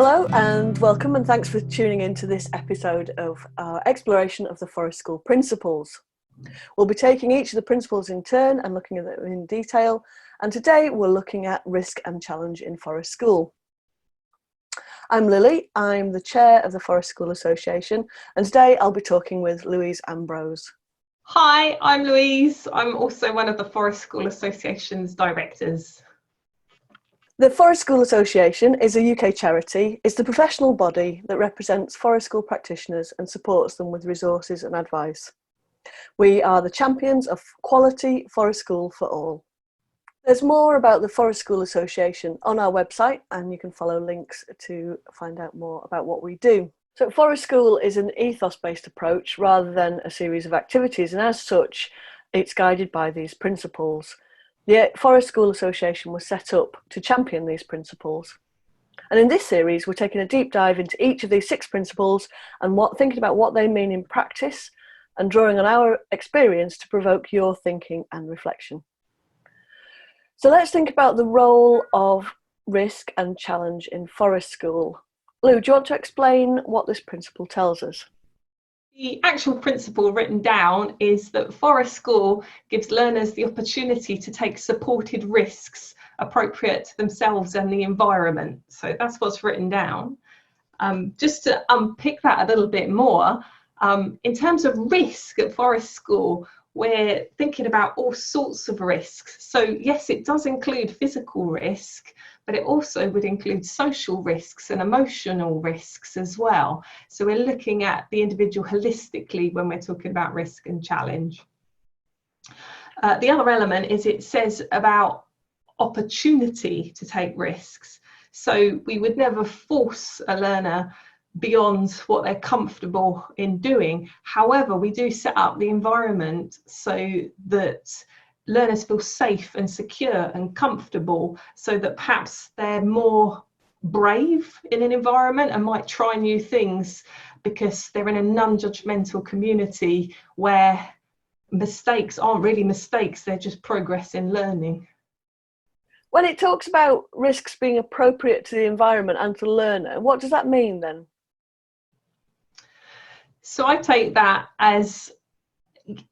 Hello and welcome, and thanks for tuning in to this episode of our exploration of the Forest School principles. We'll be taking each of the principles in turn and looking at them in detail, and today we're looking at risk and challenge in Forest School. I'm Lily, I'm the chair of the Forest School Association, and today I'll be talking with Louise Ambrose. Hi, I'm Louise. I'm also one of the Forest School Association's directors. The Forest School Association is a UK charity. It's the professional body that represents forest school practitioners and supports them with resources and advice. We are the champions of quality forest school for all. There's more about the Forest School Association on our website, and you can follow links to find out more about what we do. So Forest School is an ethos-based approach rather than a series of activities, and as such, it's guided by these principles. The Forest School Association was set up to champion these principles. And in this series, we're taking a deep dive into each of these 6 principles and thinking about what they mean in practice and drawing on our experience to provoke your thinking and reflection. So let's think about the role of risk and challenge in Forest School. Lou, do you want to explain what this principle tells us? The actual principle written down is that Forest School gives learners the opportunity to take supported risks appropriate to themselves and the environment. So that's what's written down. Just to unpick that a little bit more, in terms of risk at Forest School, we're thinking about all sorts of risks. So yes, it does include physical risk, but it also would include social risks and emotional risks as well. So we're looking at the individual holistically when we're talking about risk and challenge. The other element is it says about opportunity to take risks. So we would never force a learner beyond what they're comfortable in doing. However, we do set up the environment so that learners feel safe and secure and comfortable, so that perhaps they're more brave in an environment and might try new things because they're in a non-judgmental community where mistakes aren't really mistakes, they're just progress in learning. When it talks about risks being appropriate to the environment and to the learner, what does that mean then? So I take that as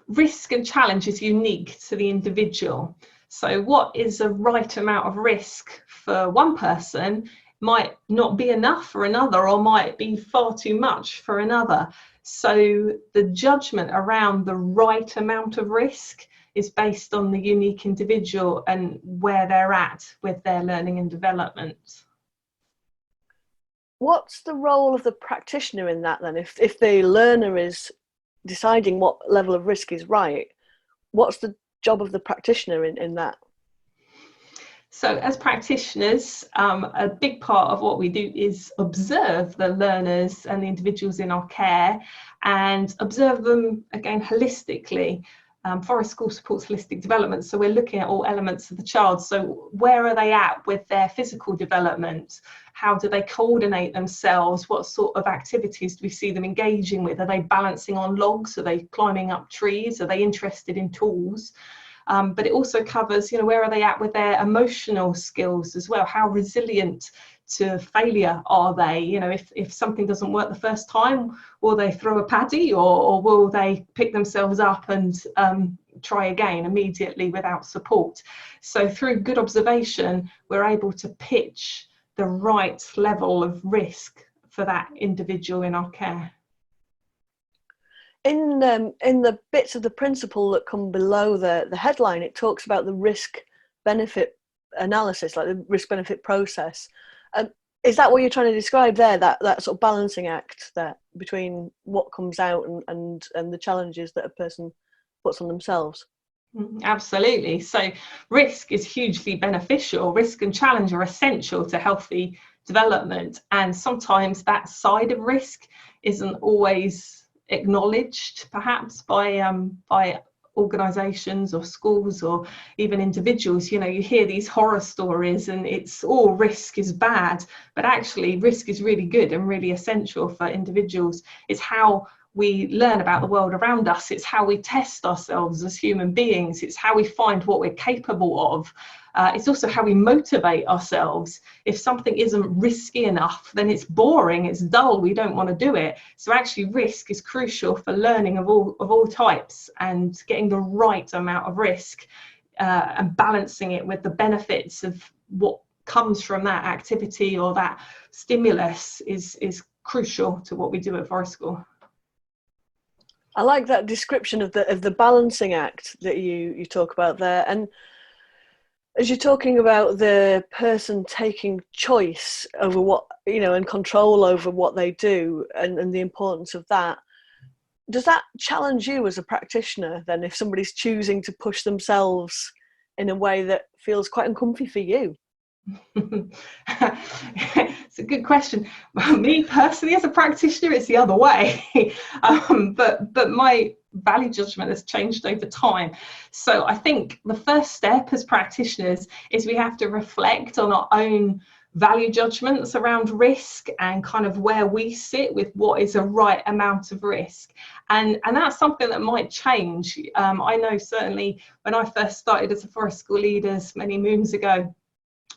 risk and challenge is unique to the individual. So what is a right amount of risk for one person might not be enough for another, or might be far too much for another. So the judgment around the right amount of risk is based on the unique individual and where they're at with their learning and development. What's the role of the practitioner in that then? If the learner is deciding what level of risk is right, what's the job of the practitioner in that? So as practitioners, a big part of what we do is observe the learners and the individuals in our care and observe them again holistically. Forest School supports holistic development, so we're looking at all elements of the child. So where are they at with their physical development? How do they coordinate themselves? What sort of activities do we see them engaging with? Are they balancing on logs? Are they climbing up trees? Are they interested in tools? But it also covers, where are they at with their emotional skills as well? How resilient to failure are they? If something doesn't work the first time, will they throw a paddy, or will they pick themselves up and try again immediately without support? So through good observation, we're able to pitch the right level of risk for that individual in our care. In the bits of the principle that come below the headline, it talks about the risk-benefit analysis, like the risk-benefit process. Is that what you're trying to describe there, that sort of balancing act there between what comes out and the challenges that a person puts on themselves? Absolutely. So risk is hugely beneficial. Risk and challenge are essential to healthy development, and sometimes that side of risk isn't always acknowledged perhaps by organisations or schools or even individuals. You hear these horror stories and it's all risk is bad, but actually risk is really good and really essential for individuals. It's how we learn about the world around us. It's how we test ourselves as human beings. It's how we find what we're capable of. It's also how we motivate ourselves. If something isn't risky enough, then it's boring, it's dull, we don't want to do it. So actually risk is crucial for learning of all types, and getting the right amount of risk and balancing it with the benefits of what comes from that activity or that stimulus is crucial to what we do at Forest School. I like that description of the balancing act that you talk about there. And as you're talking about the person taking choice over what, and control over what they do, and the importance of that, does that challenge you as a practitioner then, if somebody's choosing to push themselves in a way that feels quite uncomfy for you? It's a good question. Me personally, as a practitioner, it's the other way. But my value judgment has changed over time. So I think the first step as practitioners is we have to reflect on our own value judgments around risk, and kind of where we sit with what is a right amount of risk. And that's something that might change. I know certainly when I first started as a Forest School leader many moons ago,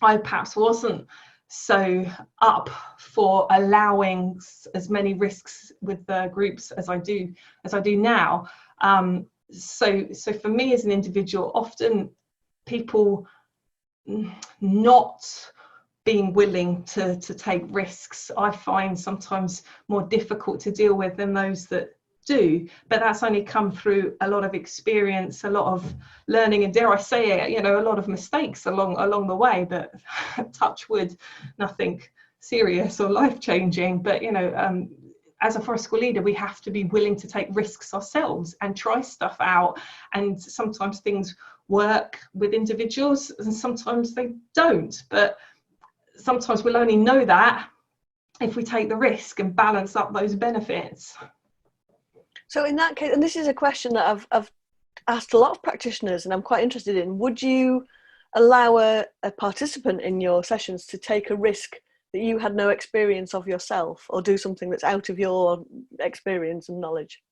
I perhaps wasn't so up for allowing as many risks with the groups as I do now. So for me as an individual, often people not being willing to take risks, I find sometimes more difficult to deal with than those that do. But that's only come through a lot of experience, a lot of learning, and dare I say it, a lot of mistakes along the way, but touch wood, nothing serious or life-changing. But as a Forest School leader, we have to be willing to take risks ourselves and try stuff out. And sometimes things work with individuals and sometimes they don't, but sometimes we'll only know that if we take the risk and balance up those benefits. So in that case, and this is a question that I've asked a lot of practitioners and I'm quite interested in, would you allow a participant in your sessions to take a risk that you had no experience of yourself, or do something that's out of your experience and knowledge?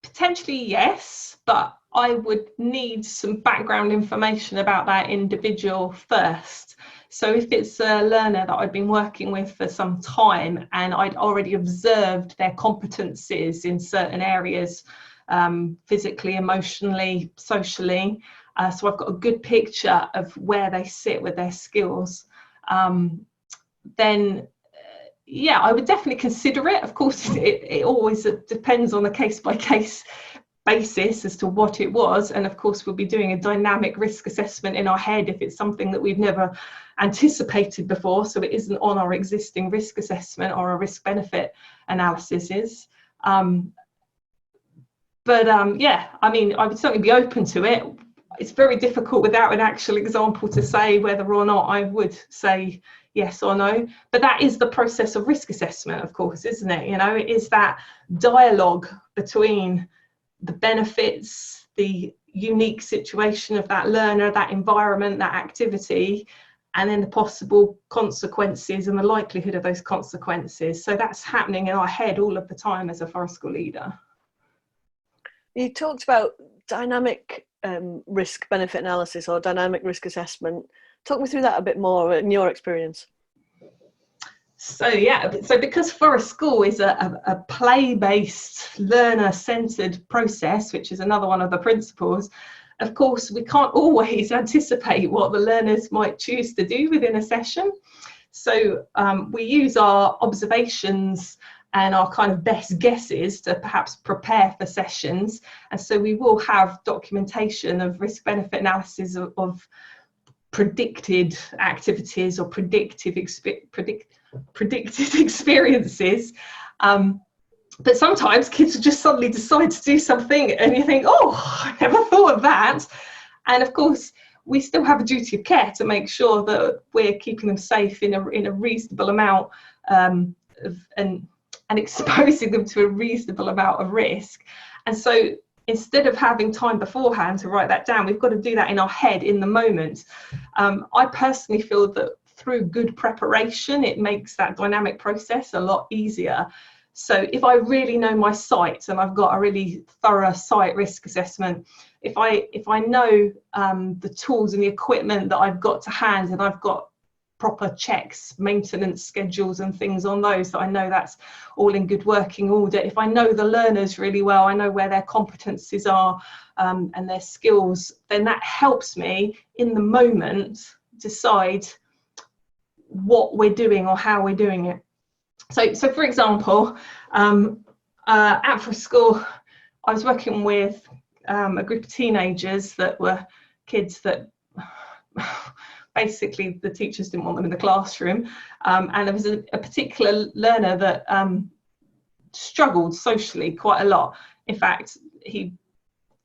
Potentially yes, but I would need some background information about that individual first. So if it's a learner that I've been working with for some time and I'd already observed their competencies in certain areas, physically, emotionally, socially, so I've got a good picture of where they sit with their skills, then yeah, I would definitely consider it. Of course, it always depends on a case-by-case basis as to what it was. And of course, we'll be doing a dynamic risk assessment in our head if it's something that we've never anticipated before. So it isn't on our existing risk assessment or a risk-benefit analysis. Yeah, I mean, I would certainly be open to it. It's very difficult without an actual example to say whether or not I would say yes or no. But that is the process of risk assessment, of course, isn't it? It is that dialogue between the benefits, the unique situation of that learner, that environment, that activity, and then the possible consequences and the likelihood of those consequences. So that's happening in our head all of the time as a Forest School leader. You talked about dynamic risk benefit analysis or dynamic risk assessment. Talk me through that a bit more in your experience. So because Forest School is a play-based, learner-centered process, which is another one of the principles, of course we can't always anticipate what the learners might choose to do within a session. So we use our observations and our kind of best guesses to perhaps prepare for sessions. And so we will have documentation of risk-benefit analysis of predicted activities or predicted experiences. But sometimes kids will just suddenly decide to do something and you think, oh, I never thought of that. And of course, we still have a duty of care to make sure that we're keeping them safe in a reasonable amount and exposing them to a reasonable amount of risk. And so instead of having time beforehand to write that down, we've got to do that in our head in the moment. I personally feel that through good preparation, it makes that dynamic process a lot easier. So if I really know my site and I've got a really thorough site risk assessment, if I know the tools and the equipment that I've got to hand, and I've got proper checks, maintenance schedules and things on those, that I know that's all in good working order, if I know the learners really well, I know where their competencies are and their skills, then that helps me in the moment decide what we're doing or how we're doing it. So for example, at For School, I was working with a group of teenagers that were kids that basically the teachers didn't want them in the classroom, and there was a particular learner that struggled socially quite a lot. In fact, he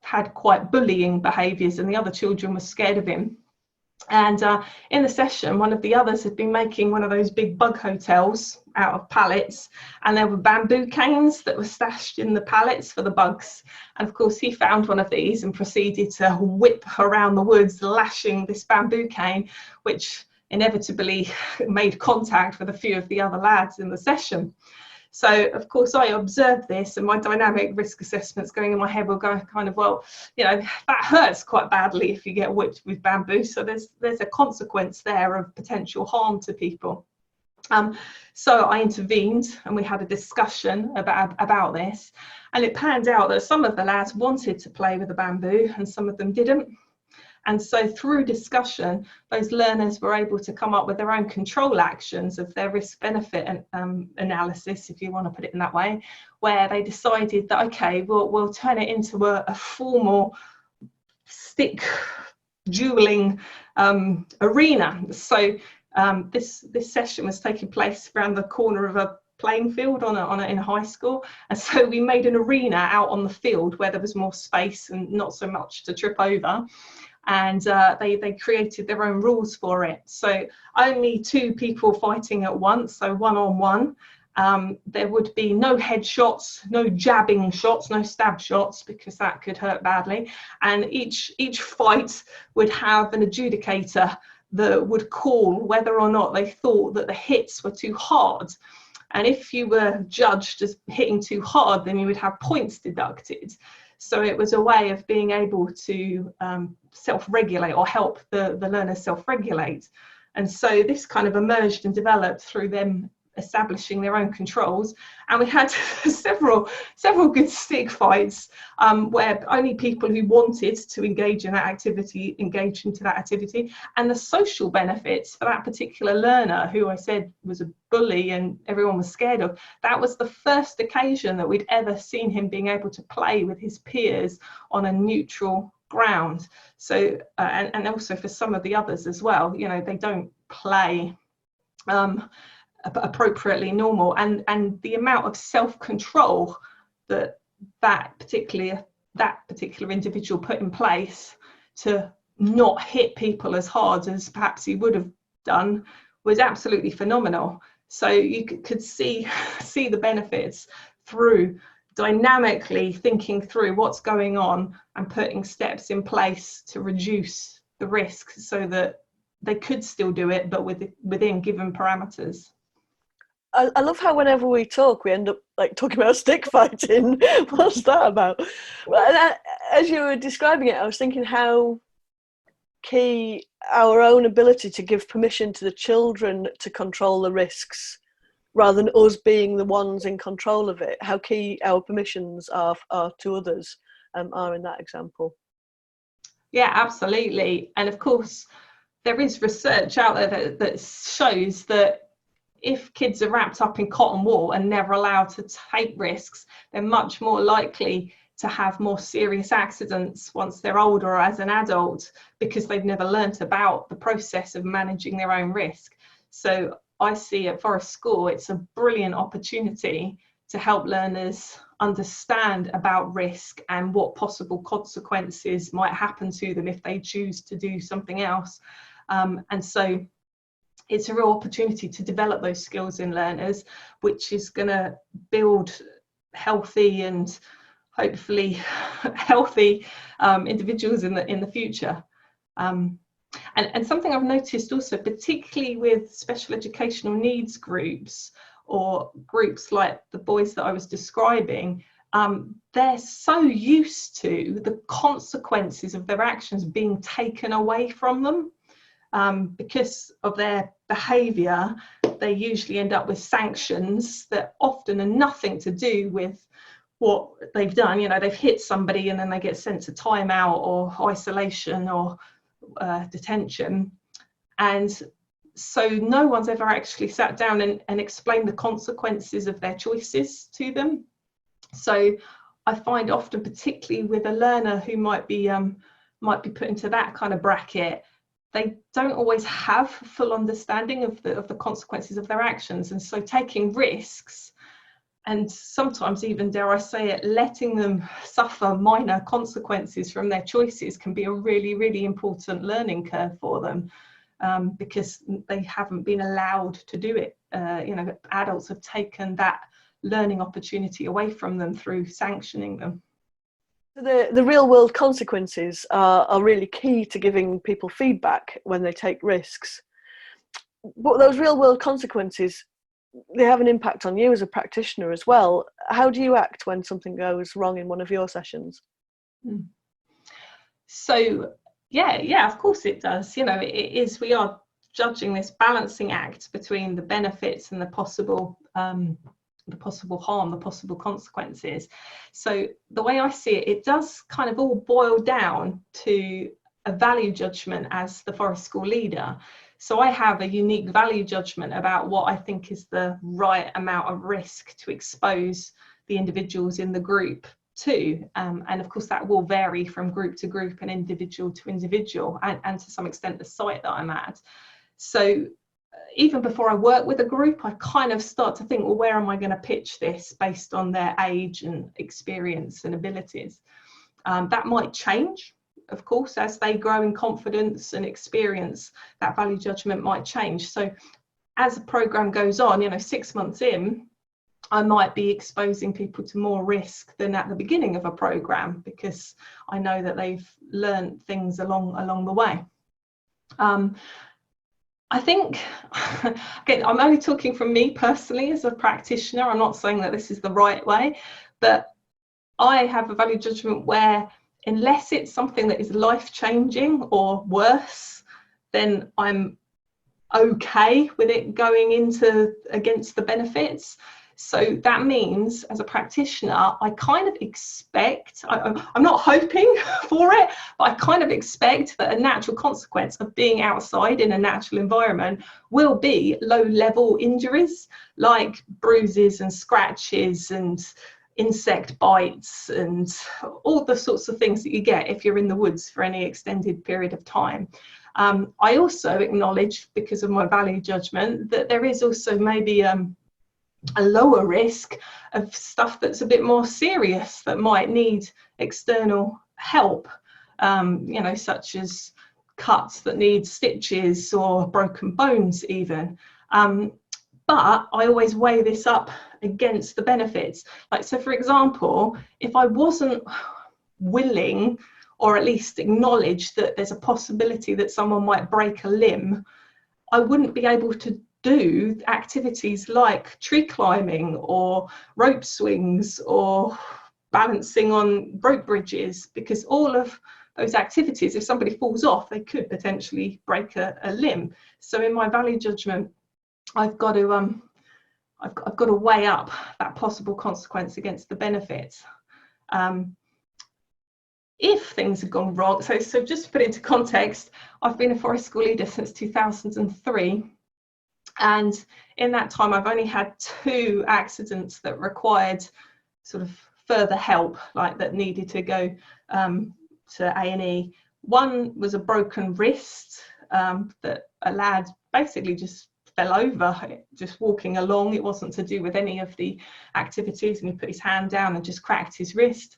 had quite bullying behaviours and the other children were scared of him. And in the session, one of the others had been making one of those big bug hotels out of pallets, and there were bamboo canes that were stashed in the pallets for the bugs. And of course, he found one of these and proceeded to whip around the woods, lashing this bamboo cane, which inevitably made contact with a few of the other lads in the session. So of course I observed this, and my dynamic risk assessments going in my head were going kind of, well, you know, that hurts quite badly if you get whipped with bamboo. So there's a consequence there of potential harm to people. So I intervened and we had a discussion about this, and it panned out that some of the lads wanted to play with the bamboo and some of them didn't. And so through discussion, those learners were able to come up with their own control actions of their risk-benefit analysis, if you want to put it in that way, where they decided that, okay, we'll turn it into a formal stick dueling arena. So this session was taking place around the corner of a playing field in a high school, and so we made an arena out on the field where there was more space and not so much to trip over. And they created their own rules for it. So only 2 people fighting at once, so 1-on-1. There would be no headshots, no jabbing shots, no stab shots, because that could hurt badly. And each fight would have an adjudicator that would call whether or not they thought that the hits were too hard. And if you were judged as hitting too hard, then you would have points deducted. So it was a way of being able to self-regulate, or help the learners self-regulate. And so this kind of emerged and developed through them establishing their own controls. And we had several good stick fights where only people who wanted to engage in that activity engaged into that activity. And the social benefits for that particular learner, who I said was a bully and everyone was scared of, that was the first occasion that we'd ever seen him being able to play with his peers on a neutral ground. So and also for some of the others as well, you know, they don't play appropriately normal, and the amount of self-control that particular individual put in place to not hit people as hard as perhaps he would have done was absolutely phenomenal. So you could see the benefits through dynamically thinking through what's going on and putting steps in place to reduce the risk so that they could still do it, but within given parameters. I love how whenever we talk, we end up like talking about stick fighting. What's that about? Well, as you were describing it, I was thinking how key our own ability to give permission to the children to control the risks, rather than us being the ones in control of it, how key our permissions are to others are in that example. Yeah, absolutely. And of course, there is research out there that shows that if kids are wrapped up in cotton wool and never allowed to take risks, they're much more likely to have more serious accidents once they're older or as an adult, because they've never learnt about the process of managing their own risk. So I see at Forest School, it's a brilliant opportunity to help learners understand about risk and what possible consequences might happen to them if they choose to do something else. And so it's a real opportunity to develop those skills in learners, which is going to build healthy and hopefully healthy individuals in the future. And And something I've noticed also, particularly with special educational needs groups or groups like the boys that I was describing, they're so used to the consequences of their actions being taken away from them. Because of their behaviour, they usually end up with sanctions that often are nothing to do with what they've done. You know, they've hit somebody and then they get sent to timeout or isolation or detention. And so no one's ever actually sat down and explained the consequences of their choices to them. So I find often, particularly with a learner who might be put into that kind of bracket, they don't always have full understanding of the consequences of their actions. And so taking risks, and sometimes even, dare I say it, letting them suffer minor consequences from their choices can be a really, really important learning curve for them, because they haven't been allowed to do it. You know, adults have taken that learning opportunity away from them through sanctioning them. The real world consequences are really key to giving people feedback when they take risks. But those real world consequences, they have an impact on you as a practitioner as well. How do you act when something goes wrong in one of your sessions? So yeah, of course it does. You know, we are judging this balancing act between the benefits and the possible harm, the possible consequences. So the way I see it, it does kind of all boil down to a value judgment as the forest school leader. So I have a unique value judgment about what I think is the right amount of risk to expose the individuals in the group to. And of course that will vary from group to group and individual to individual, and to some extent the site that I'm at. So even before I work with a group, I kind of start to think, well, where am I going to pitch this based on their age and experience and abilities? That might change, of course, as they grow in confidence and experience. That value judgment might change. So as the program goes on, you know, 6 months in, I might be exposing people to more risk than at the beginning of a program, because I know that they've learned things along the way. I think, again, I'm only talking from me personally as a practitioner. I'm not saying that this is the right way, but I have a value judgment where unless it's something that is life-changing or worse, then I'm okay with it going against the benefits. So that means, as a practitioner, I kind of expect, I'm not hoping for it, but I kind of expect that a natural consequence of being outside in a natural environment will be low-level injuries, like bruises and scratches and insect bites and all the sorts of things that you get if you're in the woods for any extended period of time. I also acknowledge, because of my value judgment, that there is also maybe a lower risk of stuff that's a bit more serious that might need external help, you know, such as cuts that need stitches or broken bones even. But I always weigh this up against the benefits. Like, so for example, if I wasn't willing, or at least acknowledge that there's a possibility that someone might break a limb, I wouldn't be able to do activities like tree climbing or rope swings or balancing on rope bridges, because all of those activities, if somebody falls off, they could potentially break a limb. So in my value judgment, I've got to weigh up that possible consequence against the benefits. If things have gone wrong, so just to put it into context, I've been a forest school leader since 2003. And in that time, I've only had 2 accidents that required sort of further help, like that needed to go to A&E. One was a broken wrist that a lad basically just fell over, just walking along. It wasn't to do with any of the activities, and he put his hand down and just cracked his wrist.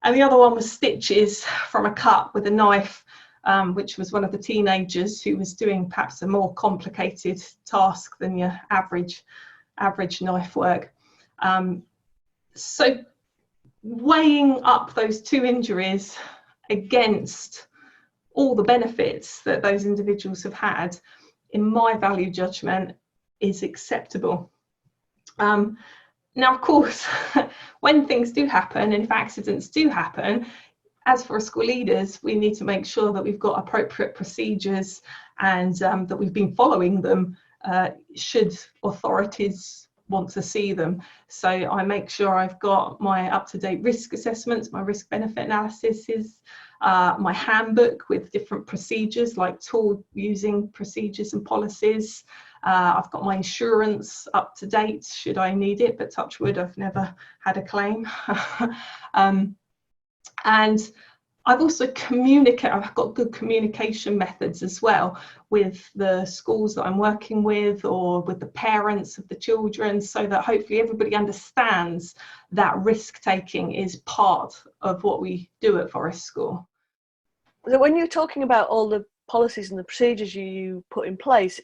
And the other one was stitches from a cut with a knife, which was one of the teenagers who was doing perhaps a more complicated task than your average knife work. So weighing up those 2 injuries against all the benefits that those individuals have had, in my value judgment, is acceptable. Now, of course, when things do happen, and if accidents do happen, as forest school leaders, we need to make sure that we've got appropriate procedures and that we've been following them should authorities want to see them. So I make sure I've got my up-to-date risk assessments, my risk benefit analyses, my handbook with different procedures like tool using procedures and policies. I've got my insurance up to date should I need it, but touch wood, I've never had a claim. And I've also I've got good communication methods as well with the schools that I'm working with or with the parents of the children, so that hopefully everybody understands that risk taking is part of what we do at Forest School. So when you're talking about all the policies and the procedures you put in place,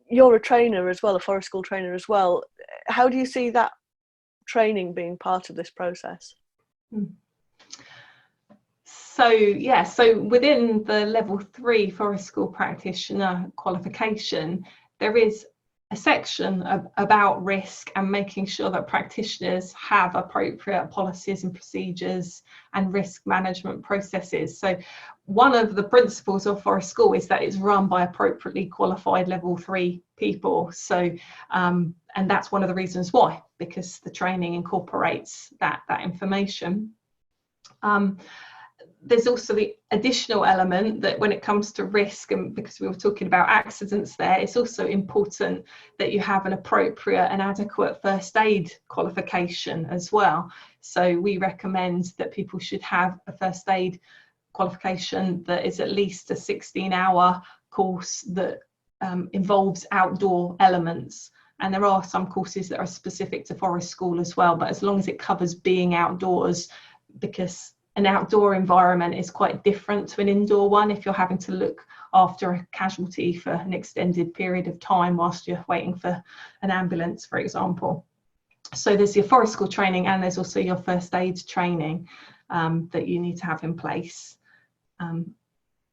you're a trainer as well, a Forest School trainer as well. How do you see that training being part of this process? So yeah, so within the level 3 Forest School practitioner qualification, there is a section about risk and making sure that practitioners have appropriate policies and procedures and risk management processes. So one of the principles of Forest School is that it's run by appropriately qualified level 3 people. So and that's one of the reasons why, because the training incorporates that information. There's also the additional element that when it comes to risk, and because we were talking about accidents there, it's also important that you have an appropriate and adequate first aid qualification as well. So we recommend that people should have a first aid qualification that is at least a 16-hour course that involves outdoor elements. And there are some courses that are specific to Forest School as well, but as long as it covers being outdoors, because an outdoor environment is quite different to an indoor one if you're having to look after a casualty for an extended period of time whilst you're waiting for an ambulance, for example. So there's your Forest School training, and there's also your first aid training that you need to have in place.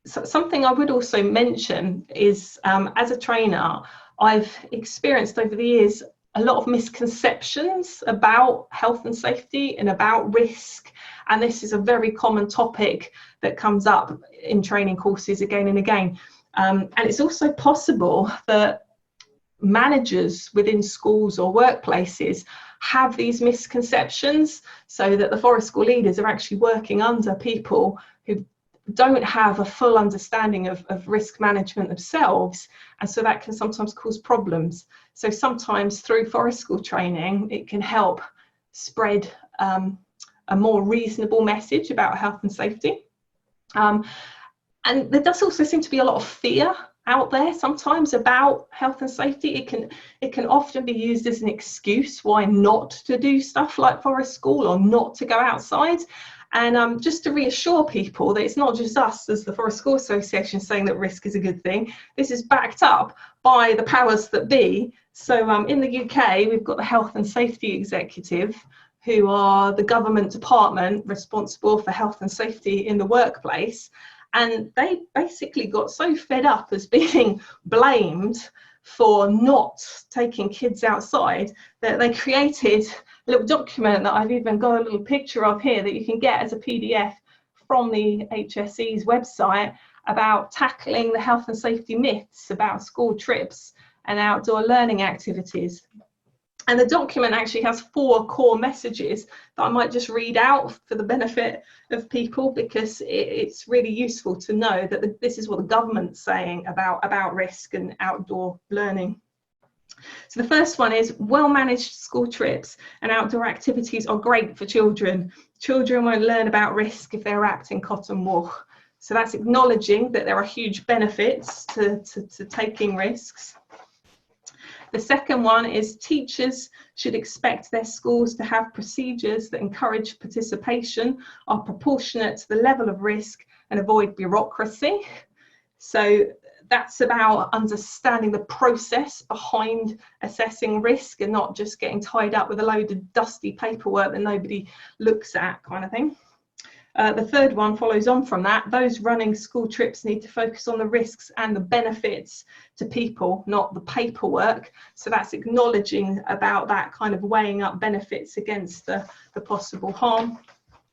So something I would also mention is, as a trainer, I've experienced over the years a lot of misconceptions about health and safety and about risk. And this is a very common topic that comes up in training courses again and again. And it's also possible that managers within schools or workplaces have these misconceptions, so that the Forest School leaders are actually working under people who don't have a full understanding of risk management themselves, and so that can sometimes cause problems. So sometimes through Forest School training, it can help spread a more reasonable message about health and safety. And there does also seem to be a lot of fear out there sometimes about health and safety. It can often be used as an excuse why not to do stuff like Forest School or not to go outside. And just to reassure people that it's not just us as the Forest School Association saying that risk is a good thing. This is backed up by the powers that be. So in the UK, we've got the Health and Safety Executive, who are the government department responsible for health and safety in the workplace. And they basically got so fed up as being blamed for not taking kids outside that they created a little document that I've even got a little picture of here that you can get as a PDF from the HSE's website about tackling the health and safety myths about school trips and outdoor learning activities. And the document actually has 4 core messages that I might just read out for the benefit of people, because it's really useful to know that this is what the government's saying about risk and outdoor learning. So the first one is, well-managed school trips and outdoor activities are great for children. Children won't learn about risk if they're wrapped in cotton wool. So that's acknowledging that there are huge benefits to taking risks. The second one is, teachers should expect their schools to have procedures that encourage participation, are proportionate to the level of risk, and avoid bureaucracy. So that's about understanding the process behind assessing risk and not just getting tied up with a load of dusty paperwork that nobody looks at, kind of thing. The third one follows on from that. Those running school trips need to focus on the risks and the benefits to people, not the paperwork. So that's acknowledging about that kind of weighing up benefits against the possible harm.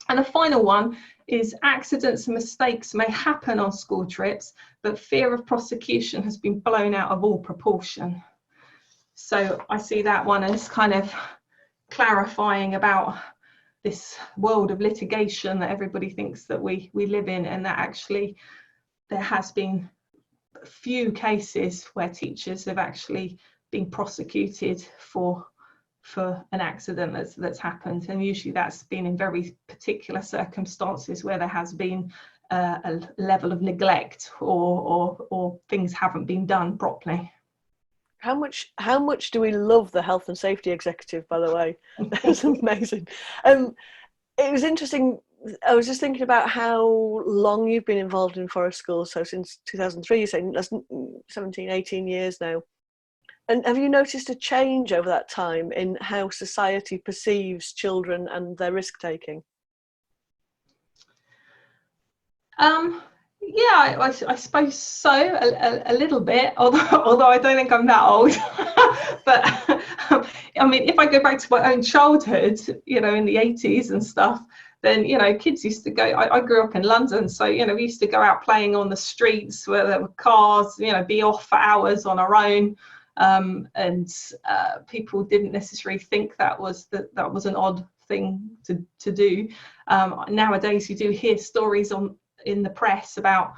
And the final one is accidents and mistakes may happen on school trips, but fear of prosecution has been blown out of all proportion. So I see that one as kind of clarifying about this world of litigation that everybody thinks that we live in, and that actually there has been a few cases where teachers have actually been prosecuted for an accident that's happened, and usually that's been in very particular circumstances where there has been a level of neglect or things haven't been done properly. How much do we love the health and safety executive, by the way? That's amazing. It was interesting. I was just thinking about how long you've been involved in forest schools. So since 2003, you're saying that's 17, 18 years now. And have you noticed a change over that time in how society perceives children and their risk taking? Yeah, I suppose so, a little bit, although I don't think I'm that old. But I mean, if I go back to my own childhood, you know, in the 80s and stuff, then, you know, kids used to go, I grew up in London, so, you know, we used to go out playing on the streets where there were cars, you know, be off for hours on our own. And people didn't necessarily think that was an odd thing to do. Nowadays, you do hear stories in the press about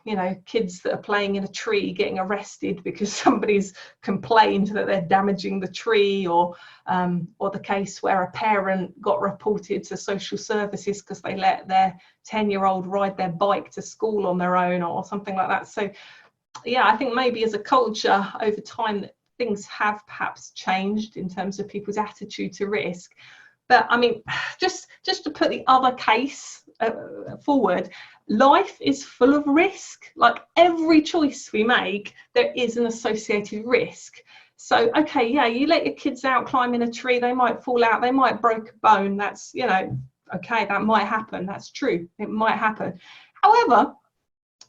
you know, kids that are playing in a tree getting arrested because somebody's complained that they're damaging the tree, or the case where a parent got reported to social services because they let their 10-year-old ride their bike to school on their own, or something like that. So yeah, I think maybe as a culture over time that things have perhaps changed in terms of people's attitude to risk. But I mean, just to put the other case forward, life is full of risk. Like every choice we make, there is an associated risk. So, okay, yeah, you let your kids out climbing a tree, they might fall out, they might break a bone. That's, you know, okay, that might happen. That's true. It might happen. However,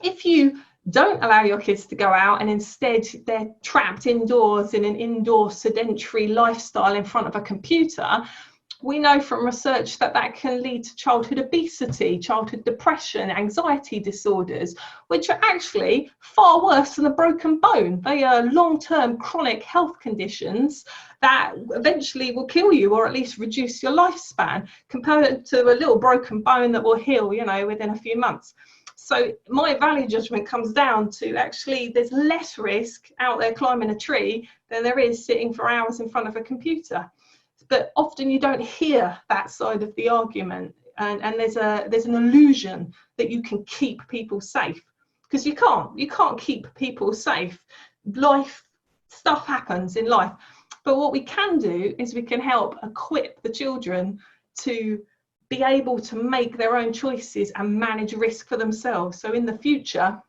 if you don't allow your kids to go out and instead they're trapped indoors in an indoor sedentary lifestyle in front of a computer, we know from research that that can lead to childhood obesity, childhood depression, anxiety disorders, which are actually far worse than a broken bone. They are long-term chronic health conditions that eventually will kill you, or at least reduce your lifespan, compared to a little broken bone that will heal, you know, within a few months. So my value judgment comes down to actually there's less risk out there climbing a tree than there is sitting for hours in front of a computer. But often you don't hear that side of the argument, and there's an illusion that you can keep people safe, because you can't keep people safe. Stuff happens in life, but what we can do is we can help equip the children to be able to make their own choices and manage risk for themselves. So in the future,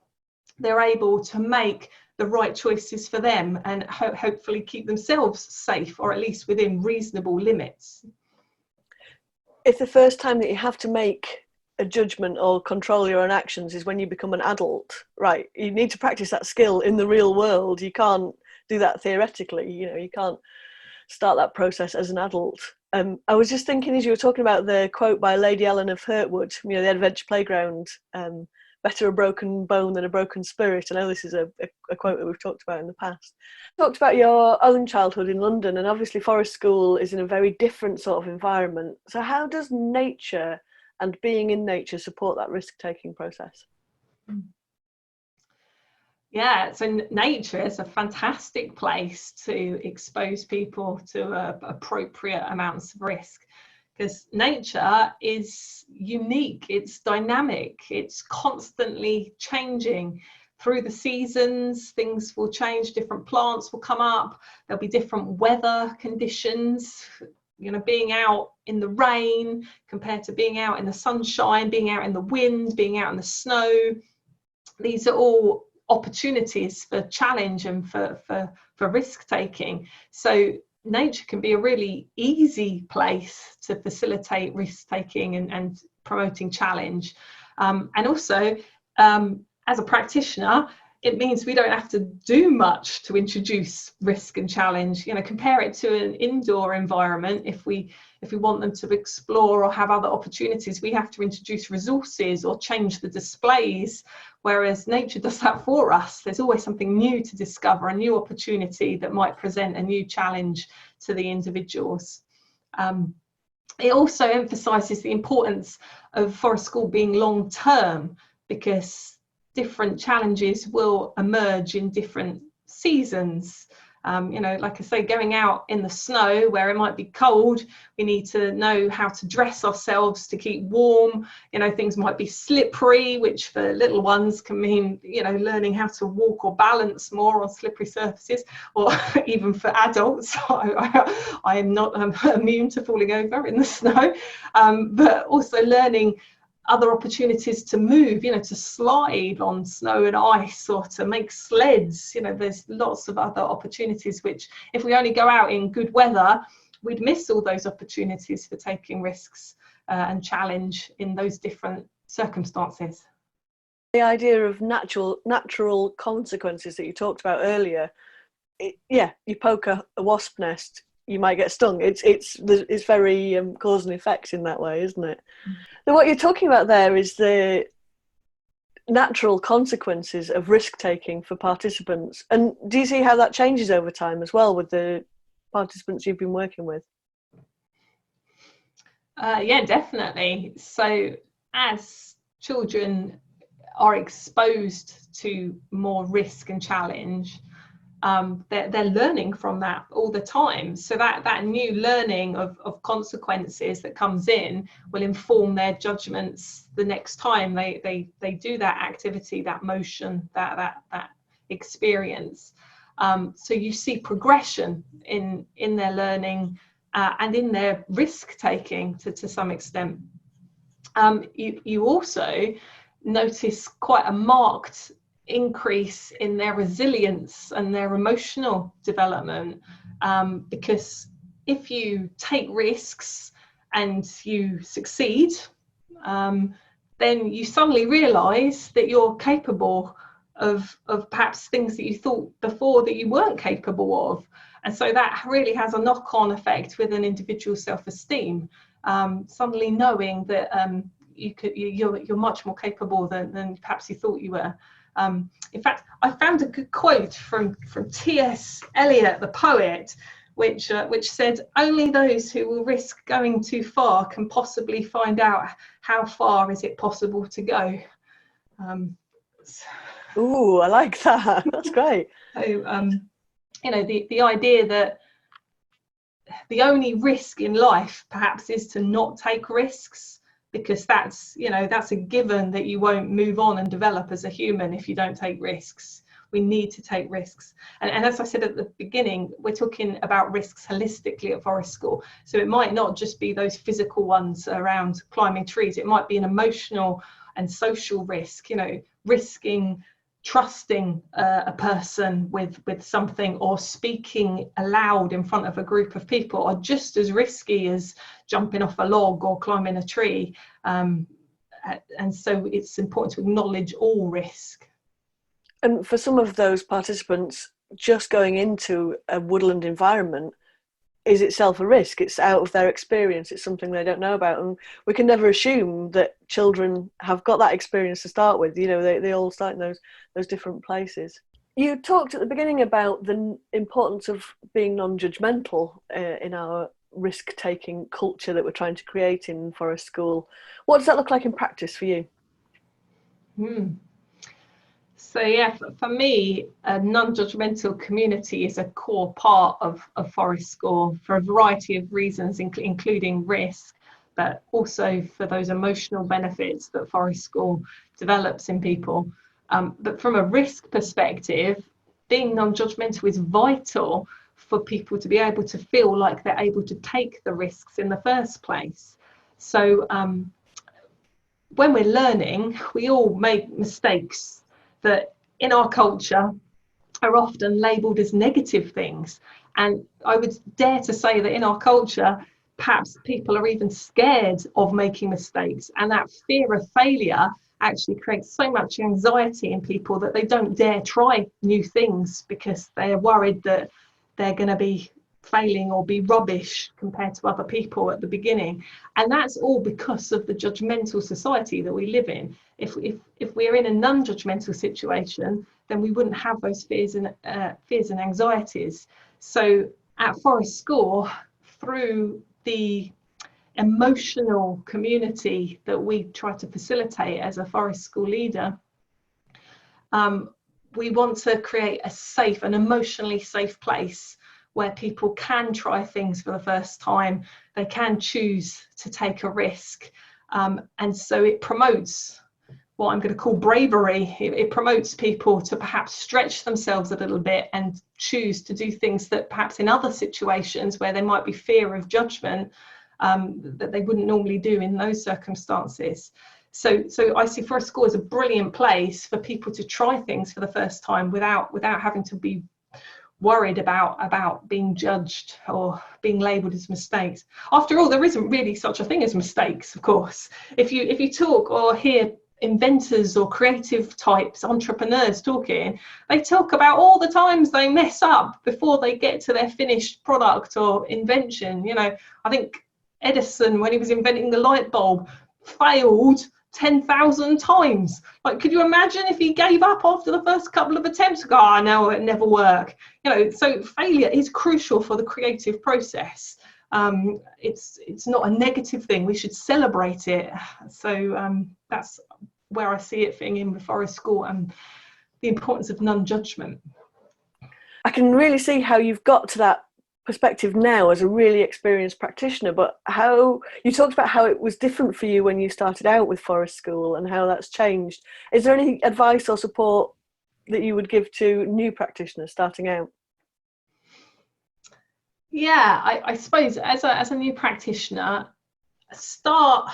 they're able to make the right choices for them and hopefully keep themselves safe, or at least within reasonable limits. If the first time that you have to make a judgment or control your own actions is when you become an adult, right, you need to practice that skill in the real world. You can't do that theoretically, you know, you can't start that process as an adult. I was just thinking as you were talking about the quote by Lady Ellen of Hurtwood, you know, the Adventure Playground, better a broken bone than a broken spirit. I know this is a quote that we've talked about in the past. You talked about your own childhood in London, and obviously Forest School is in a very different sort of environment. So how does nature and being in nature support that risk-taking process? Yeah, so nature is a fantastic place to expose people to appropriate amounts of risk, because nature is unique, it's dynamic, it's constantly changing. Through the seasons, things will change, different plants will come up, there'll be different weather conditions, you know, being out in the rain compared to being out in the sunshine, being out in the wind, being out in the snow. These are all opportunities for challenge and for risk taking. So nature can be a really easy place to facilitate risk taking and promoting challenge. And also, as a practitioner, it means we don't have to do much to introduce risk and challenge. You know, compare it to an indoor environment. If we want them to explore or have other opportunities, we have to introduce resources or change the displays, whereas nature does that for us. There's always something new to discover, a new opportunity that might present a new challenge to the individuals. It also emphasises the importance of forest school being long term, because different challenges will emerge in different seasons. You know, like I say, going out in the snow where it might be cold, we need to know how to dress ourselves to keep warm. You know, things might be slippery, which for little ones can mean, you know, learning how to walk or balance more on slippery surfaces, or even for adults. I am not immune to falling over in the snow, but also learning other opportunities to move, you know, to slide on snow and ice, or to make sleds. You know, there's lots of other opportunities which, if we only go out in good weather, we'd miss all those opportunities for taking risks and challenge in those different circumstances. The idea of natural consequences that you talked about earlier, you poke a wasp nest, you might get stung. It's very cause and effect in that way, isn't it? So what you're talking about there is the natural consequences of risk taking for participants. And do you see how that changes over time as well with the participants you've been working with? Yeah, definitely. So as children are exposed to more risk and challenge, they're learning from that all the time. So that new learning of consequences that comes in will inform their judgments the next time they do that activity, that motion, that experience. So you see progression in their learning and in their risk taking to some extent. You also notice quite a marked increase in their resilience and their emotional development, because if you take risks and you succeed, then you suddenly realize that you're capable of perhaps things that you thought before that you weren't capable of. And so that really has a knock-on effect with an individual's self-esteem, suddenly knowing that you're much more capable than perhaps you thought you were. In fact, I found a good quote from T.S. Eliot, the poet, which said, "Only those who will risk going too far can possibly find out how far is it possible to go." Ooh, I like that. That's great. So, you know, the idea that the only risk in life perhaps is to not take risks, because that's a given that you won't move on and develop as a human if you don't take risks. We need to take risks. And as I said at the beginning, we're talking about risks holistically at Forest School. So it might not just be those physical ones around climbing trees. It might be an emotional and social risk, you know, risking trusting a person with something, or speaking aloud in front of a group of people, are just as risky as jumping off a log or climbing a tree. And so it's important to acknowledge all risk. And for some of those participants, just going into a woodland environment is itself a risk. It's out of their experience. It's something they don't know about. And we can never assume that children have got that experience to start with. You know, they all start in those different places. You talked at the beginning about the importance of being non-judgmental in our risk-taking culture that we're trying to create in Forest School. What does that look like in practice for you? So yeah, for me, a non-judgmental community is a core part of Forest School for a variety of reasons, including risk, but also for those emotional benefits that Forest School develops in people. But from a risk perspective, being non-judgmental is vital for people to be able to feel like they're able to take the risks in the first place. So when we're learning, we all make mistakes that in our culture are often labelled as negative things. And I would dare to say that in our culture, perhaps people are even scared of making mistakes, and that fear of failure actually creates so much anxiety in people that they don't dare try new things because they're worried that they're going to be failing or be rubbish compared to other people at the beginning. And that's all because of the judgmental society that we live in. If we're in a non-judgmental situation, then we wouldn't have those fears and anxieties. So at Forest School, through the emotional community that we try to facilitate as a Forest School leader, we want to create a safe, an emotionally safe place where people can try things for the first time. They can choose to take a risk. And so it promotes what I'm going to call bravery. It promotes people to perhaps stretch themselves a little bit and choose to do things that perhaps in other situations where there might be fear of judgment, that they wouldn't normally do in those circumstances. So I see Forest School as a brilliant place for people to try things for the first time without having to be worried about being judged or being labelled as mistakes. After all, there isn't really such a thing as mistakes, of course. If you talk or hear inventors or creative types, entrepreneurs talking, they talk about all the times they mess up before they get to their finished product or invention. You know, I think Edison, when he was inventing the light bulb, failed 10,000 times. Like, could you imagine if he gave up after the first couple of attempts? Oh no, it never work. You know, so failure is crucial for the creative process. It's not a negative thing. We should celebrate it. So that's where I see it fitting in with Forest School and the importance of non-judgment. I can really see how you've got to that perspective now as a really experienced practitioner, but how you talked about how it was different for you when you started out with Forest School and how that's changed. Is there any advice or support that you would give to new practitioners starting out? Yeah, I suppose as a new practitioner, start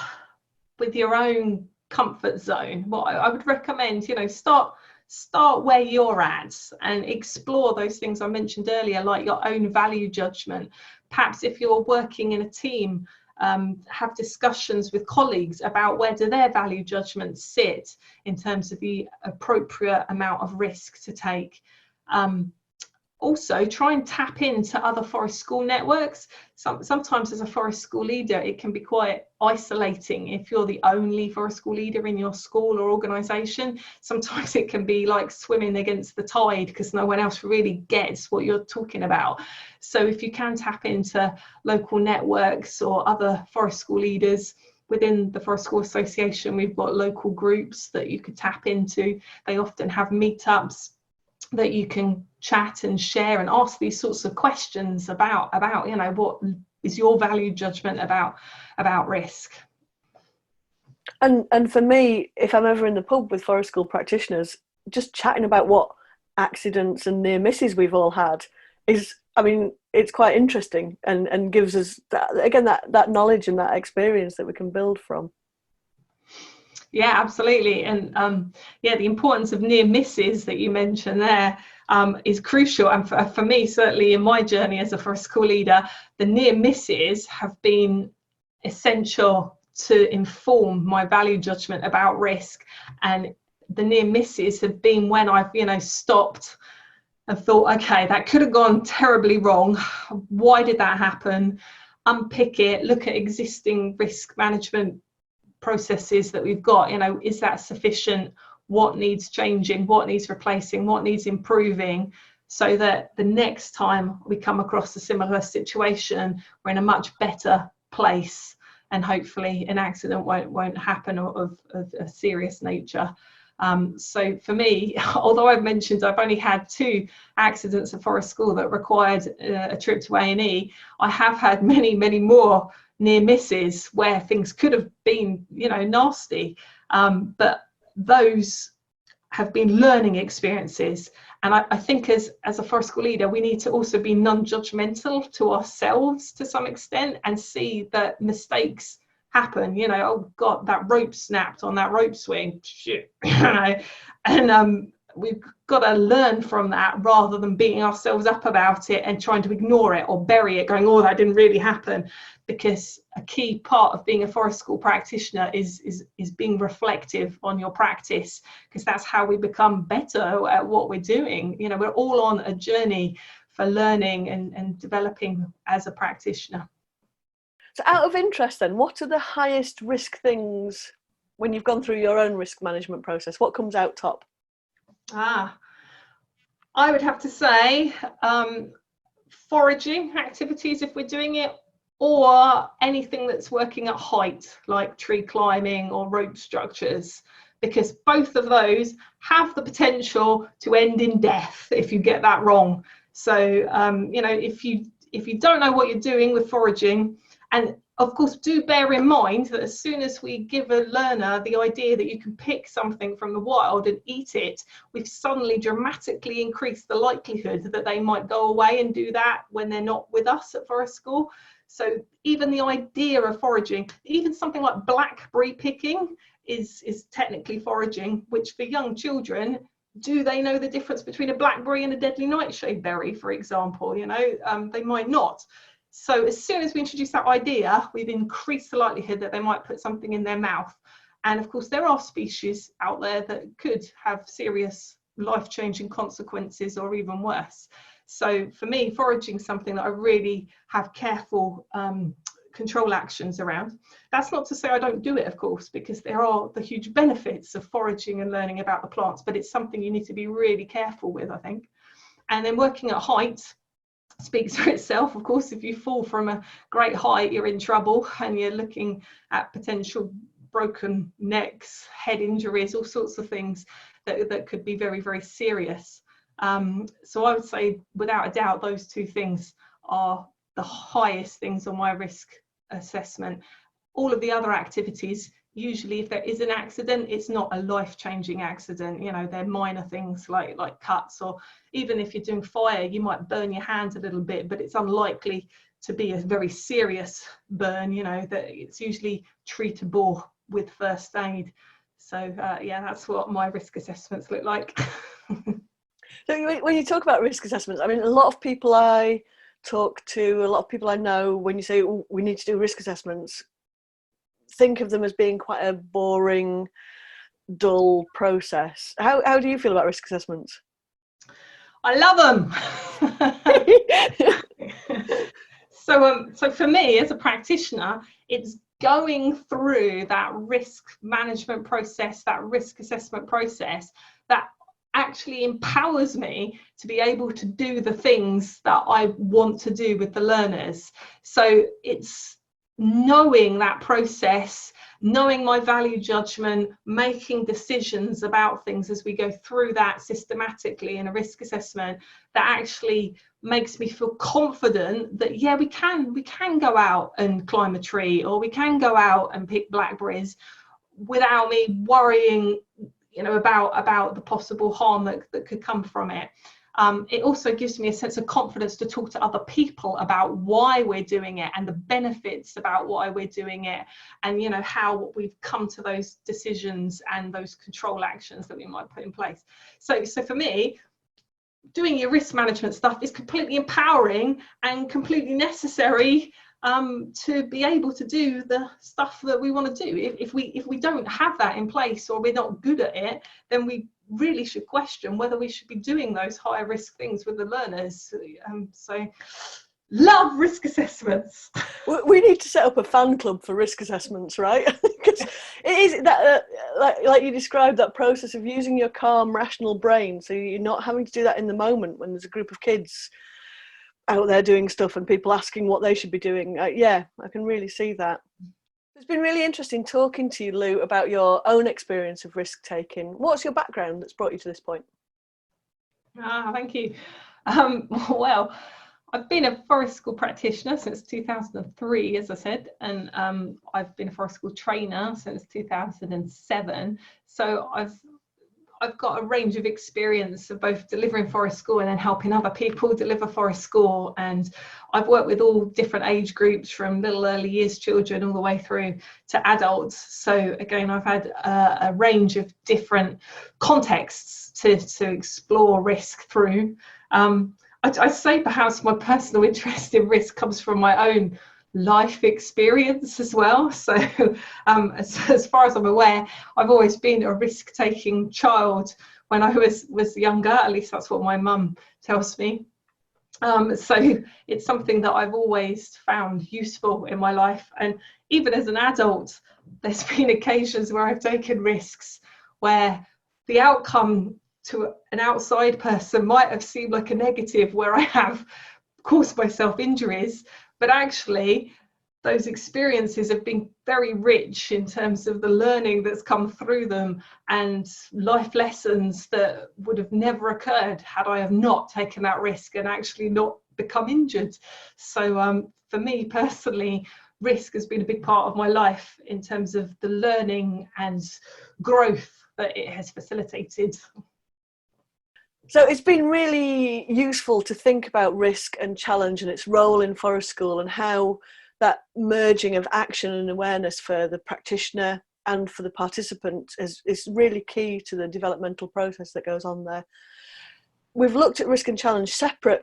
with your own comfort zone. What I would recommend, you know, start where you're at and explore those things I mentioned earlier, like your own value judgment. Perhaps if you're working in a team, have discussions with colleagues about where do their value judgments sit in terms of the appropriate amount of risk to take. Also, try and tap into other Forest School networks. Sometimes as a Forest School leader, it can be quite isolating if you're the only Forest School leader in your school or organisation. Sometimes it can be like swimming against the tide because no one else really gets what you're talking about. So if you can tap into local networks or other Forest School leaders, within the Forest School Association, we've got local groups that you could tap into. They often have meetups that you can chat and share and ask these sorts of questions about, you know, what is your value judgment about risk. And for me, if I'm ever in the pub with Forest School practitioners, just chatting about what accidents and near misses we've all had is, I mean, it's quite interesting and gives us that knowledge and that experience that we can build from. Yeah, absolutely. And yeah, the importance of near misses that you mentioned there is crucial. And for me, certainly in my journey as a Forest School leader, the near misses have been essential to inform my value judgment about risk. And the near misses have been when I've, you know, stopped and thought, okay, that could have gone terribly wrong. Why did that happen? Unpick it, look at existing risk management processes that we've got. You know, is that sufficient? What needs changing? What needs replacing? What needs improving? So that the next time we come across a similar situation, we're in a much better place, and hopefully an accident won't happen of a serious nature. So for me, although I've mentioned I've only had 2 accidents at Forest School that required a trip to A&E, I have had many more near misses where things could have been, you know, nasty, but those have been learning experiences. And I think as a Forest School leader, we need to also be non-judgmental to ourselves to some extent and see that mistakes happen. You know, oh God, that rope snapped on that rope swing, shit. You know, and we've got to learn from that rather than beating ourselves up about it and trying to ignore it or bury it, going, oh, that didn't really happen. Because a key part of being a forest school practitioner is being reflective on your practice, because that's how we become better at what we're doing. You know, we're all on a journey for learning and developing as a practitioner. So out of interest then, what are the highest risk things when you've gone through your own risk management process? What comes out top? I would have to say foraging activities if we're doing it, or anything that's working at height, like tree climbing or rope structures, because both of those have the potential to end in death if you get that wrong. So you know, if you don't know what you're doing with foraging, and of course do bear in mind that as soon as we give a learner the idea that you can pick something from the wild and eat it, we've suddenly dramatically increased the likelihood that they might go away and do that when they're not with us at forest school. So even the idea of foraging, even something like blackberry picking is technically foraging, which for young children, do they know the difference between a blackberry and a deadly nightshade berry, for example? You know, they might not. So as soon as we introduce that idea, we've increased the likelihood that they might put something in their mouth. And of course, there are species out there that could have serious life-changing consequences or even worse. So for me, foraging is something that I really have careful control actions around. That's not to say I don't do it, of course, because there are the huge benefits of foraging and learning about the plants, but it's something you need to be really careful with, I think. And then working at height speaks for itself. Of course, if you fall from a great height, you're in trouble, and you're looking at potential broken necks, head injuries, all sorts of things that could be very, very serious. So I would say, without a doubt, those two things are the highest things on my risk assessment. All of the other activities, usually if there is an accident, it's not a life-changing accident. You know, they're minor things like cuts, or even if you're doing fire, you might burn your hands a little bit, but it's unlikely to be a very serious burn. You know, that it's usually treatable with first aid. So yeah, that's what my risk assessments look like. So when you talk about risk assessments, I mean, a lot of people I talk to, a lot of people I know, when you say, oh, we need to do risk assessments, think of them as being quite a boring, dull process. How do you feel about risk assessments? I love them. So for me as a practitioner, it's going through that risk management process, that risk assessment process, that actually empowers me to be able to do the things that I want to do with the learners. So it's knowing that process, knowing my value judgment, making decisions about things as we go through that systematically in a risk assessment, that actually makes me feel confident that yeah, we can go out and climb a tree, or we can go out and pick blackberries without me worrying, you know, about the possible harm that could come from it. It also gives me a sense of confidence to talk to other people about why we're doing it and the benefits about why we're doing it, and you know, how we've come to those decisions and those control actions that we might put in place. So for me, doing your risk management stuff is completely empowering and completely necessary to be able to do the stuff that we want to do. If we don't have that in place, or we're not good at it, then we really should question whether we should be doing those high risk things with the learners. So love risk assessments. We need to set up a fan club for risk assessments, right? Because it is that like you described, that process of using your calm, rational brain, so you're not having to do that in the moment when there's a group of kids out there doing stuff and people asking what they should be doing. Yeah, I can really see that. It's been really interesting talking to you, Lou, about your own experience of risk taking. What's your background that's brought you to this point? Thank you. Well, I've been a forest school practitioner since 2003, as I said, and I've been a forest school trainer since 2007. So I've got a range of experience of both delivering forest school and then helping other people deliver forest school, and I've worked with all different age groups from little early years children all the way through to adults. So again, I've had a range of different contexts to explore risk through. I'd say perhaps my personal interest in risk comes from my own life experience as well. So as far as I'm aware, I've always been a risk-taking child when I was younger. At least that's what my mum tells me. So it's something that I've always found useful in my life, and even as an adult, there's been occasions where I've taken risks where the outcome to an outside person might have seemed like a negative, where I have caused myself injuries, but actually those experiences have been very rich in terms of the learning that's come through them and life lessons that would have never occurred had I have not taken that risk and actually not become injured. So for me personally, risk has been a big part of my life in terms of the learning and growth that it has facilitated. So it's been really useful to think about risk and challenge and its role in forest school, and how that merging of action and awareness for the practitioner and for the participant is really key to the developmental process that goes on there. We've looked at risk and challenge separate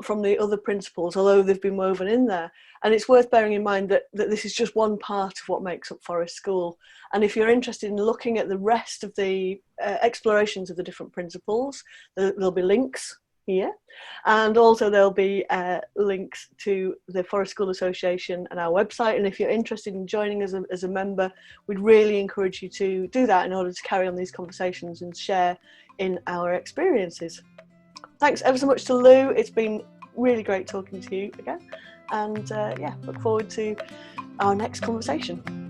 from the other principles, although they've been woven in there. And it's worth bearing in mind that this is just one part of what makes up forest school. And if you're interested in looking at the rest of the explorations of the different principles, there'll be links here. And also there'll be links to the Forest School Association and our website. And if you're interested in joining us as a member, we'd really encourage you to do that in order to carry on these conversations and share in our experiences. Thanks ever so much to Lou. It's been really great talking to you again. And yeah, look forward to our next conversation.